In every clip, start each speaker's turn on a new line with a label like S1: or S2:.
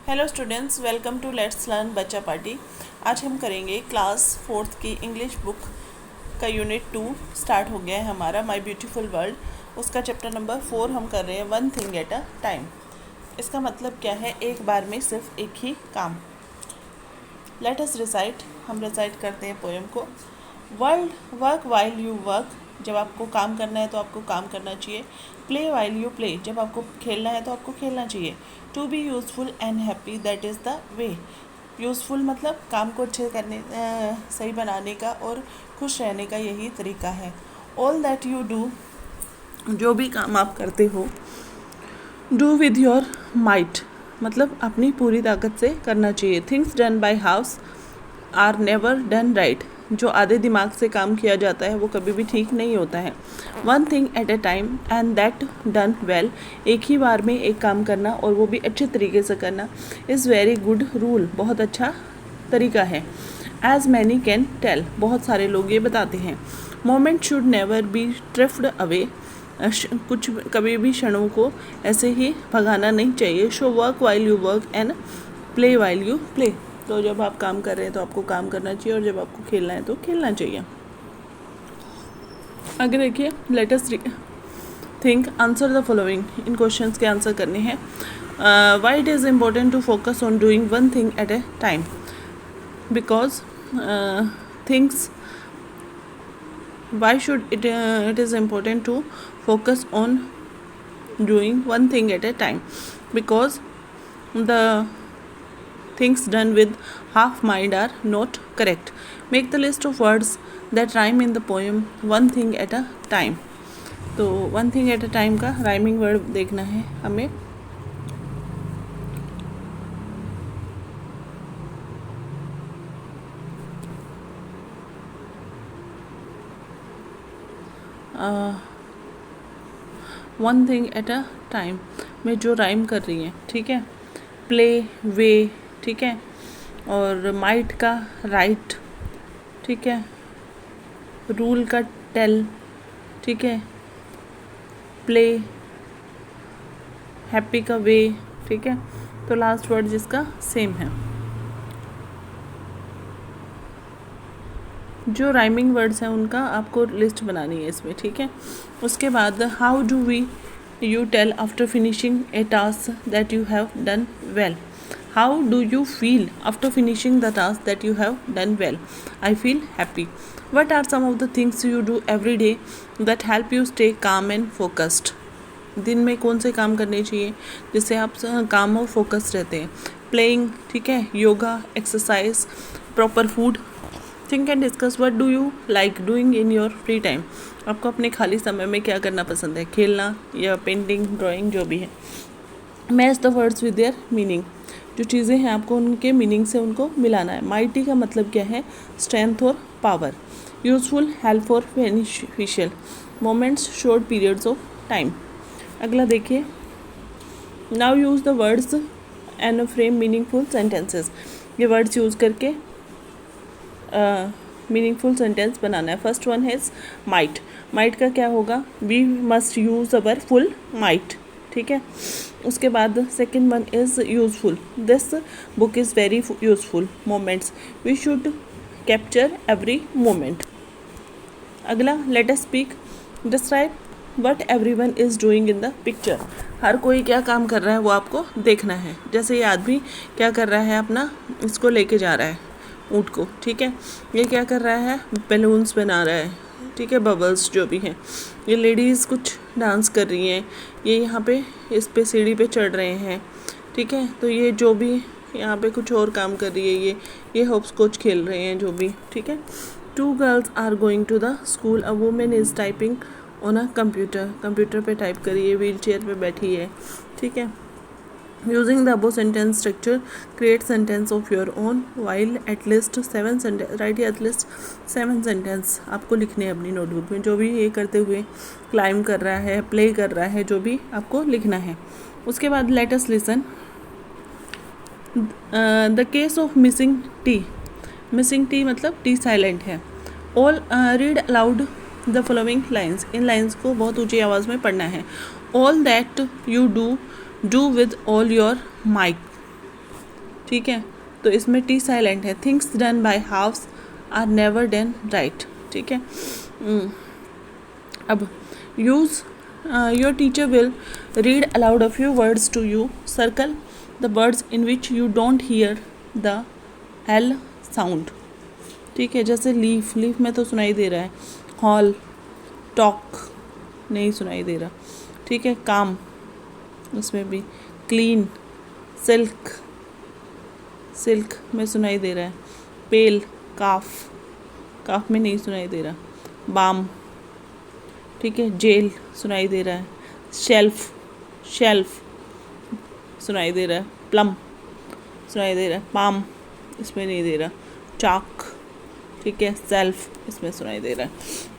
S1: Hello students, welcome to let's learn बच्चा party. आज हम करेंगे क्लास 4th की इंग्लिश बुक का यूनिट 2 स्टार्ट हो गया है हमारा, माय ब्यूटीफुल वर्ल्ड। उसका चैप्टर नंबर 4 हम कर रहे हैं, one thing at a time. इसका मतलब क्या है? एक बार में सिर्फ एक ही काम। लेट अस रिसाइट, हम रिसाइट करते हैं पोएम को। World work while you work, जब आपको काम करना है तो आपको काम करना चाहिए। प्ले वाइल यू प्ले, जब आपको खेलना है तो आपको खेलना चाहिए। To be useful and happy, that is the way. Useful मतलब काम को अच्छे करने सही बनाने का और खुश रहने का यही तरीका है। ऑल दैट यू डू, जो भी काम आप करते हो, डू विद योर माइट, मतलब अपनी पूरी ताकत से करना चाहिए। Things done by house are never done right, जो आधे दिमाग से काम किया जाता है वो कभी भी ठीक नहीं होता है। One thing at a time and that done well, एक ही बार में एक काम करना और वो भी अच्छे तरीके से करना, इज़ वेरी गुड रूल, बहुत अच्छा तरीका है। एज मैनी कैन टेल, बहुत सारे लोग ये बताते हैं। Moment should never be drift away, कुछ कभी भी क्षणों को ऐसे ही भगाना नहीं चाहिए। Show work while you work and play while you play, तो जब आप काम कर रहे हैं तो आपको काम करना चाहिए और जब आपको खेलना है तो खेलना चाहिए। आगे देखिए, let us think, answer the following, इन क्वेश्चंस के आंसर करने हैं। Why it is important to focus on doing one thing at a time? Because things, why should it is important to focus on doing one thing at a time? Because the things done with half mind are not correct. Make the list of words that rhyme in the poem one thing at a time. तो one thing at a time का rhyming word देखना है हमें। One thing at a time में जो rhyme कर रही है, ठीक है। प्ले, वे, ठीक है, और माइट का राइट, ठीक है, रूल का टेल, ठीक है, प्ले, हैप्पी का वे, ठीक है। तो लास्ट वर्ड जिसका सेम है, जो राइमिंग वर्ड्स हैं उनका आपको लिस्ट बनानी है इसमें, ठीक है। उसके बाद how do we you tell after finishing a task that you have done well? How do you feel after finishing the task that you have done well? I feel happy. What are some of the things you do every day that help you stay calm and focused? दिन में कौन से काम करने चाहिए जिससे आप काम और फोकस रहते हैं? प्लेइंग, ठीक है, yoga, exercise, proper food. Think and discuss what do you like doing in your free time, आपको अपने खाली समय में क्या करना पसंद है, खेलना या पेंटिंग, ड्राइंग, जो भी है। Match the words with their meaning, जो चीज़ें हैं आपको उनके मीनिंग से उनको मिलाना है। माइटी का मतलब क्या है? स्ट्रेंथ और पावर। यूजफुल, हेल्प और beneficial. Moments, short periods of time. अगला देखिए, now use the words and frame meaningful sentences, ये वर्ड्स यूज़ करके मीनिंगफुल सेंटेंस बनाना है। फर्स्ट वन है माइट। माइट का क्या होगा? We must use our full might, ठीक है। उसके बाद second one is useful, this book is very useful. Moments, we should capture every moment. अगला, let us speak, describe what everyone is doing in the picture, हर कोई क्या काम कर रहा है वो आपको देखना है। जैसे ये आदमी क्या कर रहा है, अपना इसको लेके जा रहा है, ऊँट को, ठीक है। ये क्या कर रहा है? बैलून्स बना रहा है, ठीक है, बबल्स जो भी हैं। ये लेडीज़ कुछ डांस कर रही हैं, ये यहाँ पे इस पे सीढ़ी पे चढ़ रहे हैं, ठीक है। तो ये जो भी यहाँ पे कुछ और काम कर रही है, ये हॉप्स कोच खेल रहे हैं, जो भी, ठीक है। Two girls are going to the school, a women is typing on a computer, computer पे टाइप कर रही है, व्हील चेयर पे बैठी है, ठीक है। Using the above sentence structure, create sentence of your own. While at least 7 sentence, write at least 7 sentence आपको लिखने हैं अपनी नोटबुक में। जो भी ये करते हुए क्लाइम कर रहा है, प्ले कर रहा है, जो भी आपको लिखना है। उसके बाद let us listen. The case of missing T. Missing T मतलब T साइलेंट है। All read aloud the following lines. In lines को बहुत ऊंची आवाज़ में पढ़ना है। All that you do with all your might. ठीक है, तो इसमें टी साइलेंट है। Things done by halves are never done right, ठीक है। अब use your teacher will read aloud a few words to you, circle the words in which you don't hear the L sound, ठीक है। जैसे leaf, leaf में तो सुनाई दे रहा है, हॉल, टॉक नहीं सुनाई दे रहा, ठीक है। काम, उसमें भी क्लीन, सिल्क, सिल्क में सुनाई दे रहा है, पेल, काफ, काफ में नहीं सुनाई दे रहा, बाम, ठीक है। जेल सुनाई दे रहा है, शेल्फ, शेल्फ सुनाई दे रहा है, प्लम सुनाई दे रहा है, पाम इसमें नहीं दे रहा, चाक, ठीक है। सेल्फ इसमें सुनाई दे रहा है,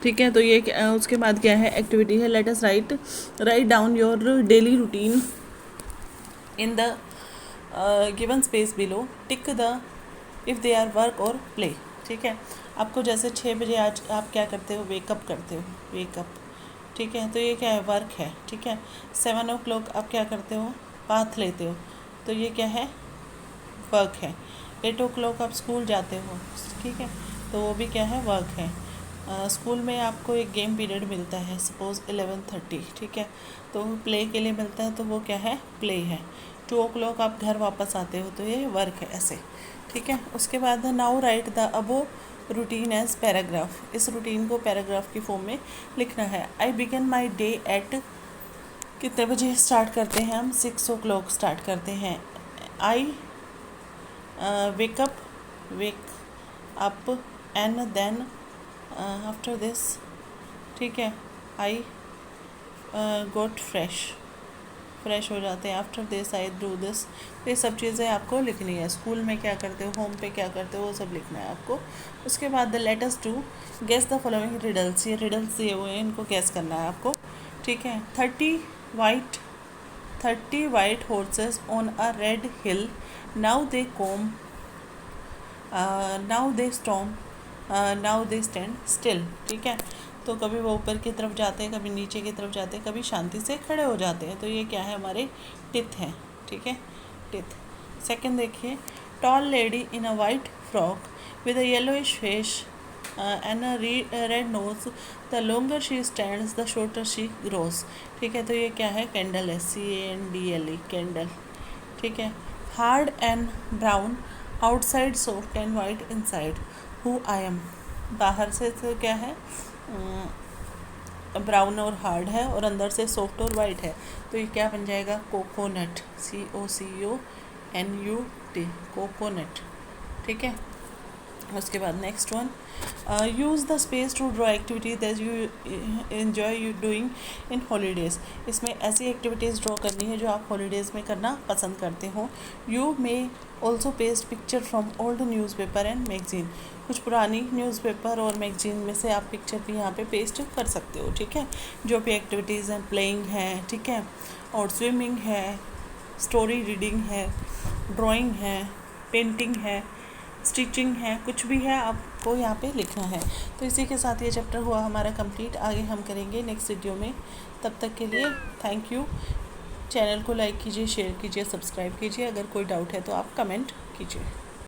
S1: ठीक है। तो ये उसके बाद क्या है, एक्टिविटी है। Let us write down your daily routine in the given space below, tick the if they are work or play, ठीक है। आपको जैसे 6 बजे आज आप क्या करते हो, वेकअप करते हो, वेकअप, ठीक है, तो ये क्या है, वर्क है, ठीक है। 7 o'clock आप क्या करते हो, बाथ लेते हो, तो ये क्या है, वर्क है। 8 o'clock आप स्कूल जाते हो, ठीक है, तो वो भी क्या है, वर्क है। स्कूल में आपको एक गेम पीरियड मिलता है, सपोज़ 11:30, ठीक है, तो प्ले के लिए मिलता है, तो वो क्या है, प्ले है। 2 o'clock आप घर वापस आते हो, तो ये वर्क है, ऐसे, ठीक है। उसके बाद now write the above routine as paragraph, इस रूटीन को पैराग्राफ की फॉर्म में लिखना है। I began my day at, कितने बजे स्टार्ट करते हैं हम, 6 o'clock स्टार्ट करते हैं। I wake up and then after this, ठीक है, आई गोट फ्रेश हो जाते हैं। After this I do this, ये सब चीज़ें आपको लिखनी है। स्कूल में क्या करते हो, होम पे क्या करते हो, वो सब लिखना है आपको। उसके बाद the letters to guess the following riddles, ये रिडल्स दिए हुए हैं, इनको गेस करना है आपको, ठीक है। 30 white horses on a red hill, now they stand still, ठीक है। तो कभी वो ऊपर की तरफ जाते हैं, कभी नीचे की तरफ जाते हैं, कभी शांति से खड़े हो जाते हैं, तो ये क्या है, हमारे टिथ हैं, ठीक है, टिथ। सेकंड देखिए, tall lady in a white frock with a yellowish face and a red nose, the longer she stands the shorter she grows, ठीक है, तो ये क्या है, कैंडल है, CANDLE, कैंडल, ठीक है। Hard and brown outside, soft and white inside, who I am, बाहर से तो क्या है, ब्राउन और हार्ड है, और अंदर से सॉफ्ट और वाइट है, तो ये क्या बन जाएगा, कोकोनट, COCONUT, कोकोनट, ठीक है। उसके बाद next one, use the space to draw activity that you enjoy you doing in holidays, इसमें ऐसी एक्टिविटीज़ ड्रॉ करनी है जो आप हॉलीडेज़ में करना पसंद करते हो। You may also paste picture from old newspaper and magazine, कुछ पुरानी न्यूज़पेपर और मैगजीन में से आप पिक्चर भी यहाँ पे पेस्ट कर सकते हो, ठीक है। जो भी एक्टिविटीज़ हैं, प्लेइंग है, ठीक है, और स्विमिंग है, स्टोरी रीडिंग है, ड्राइंग है, पेंटिंग है, स्टिचिंग है, कुछ भी है, आपको यहाँ पे लिखना है। तो इसी के साथ ये चैप्टर हुआ हमारा कंप्लीट। आगे हम करेंगे नेक्स्ट वीडियो में, तब तक के लिए थैंक यू। चैनल को लाइक कीजिए, शेयर कीजिए, सब्सक्राइब कीजिए। अगर कोई डाउट है तो आप कमेंट कीजिए।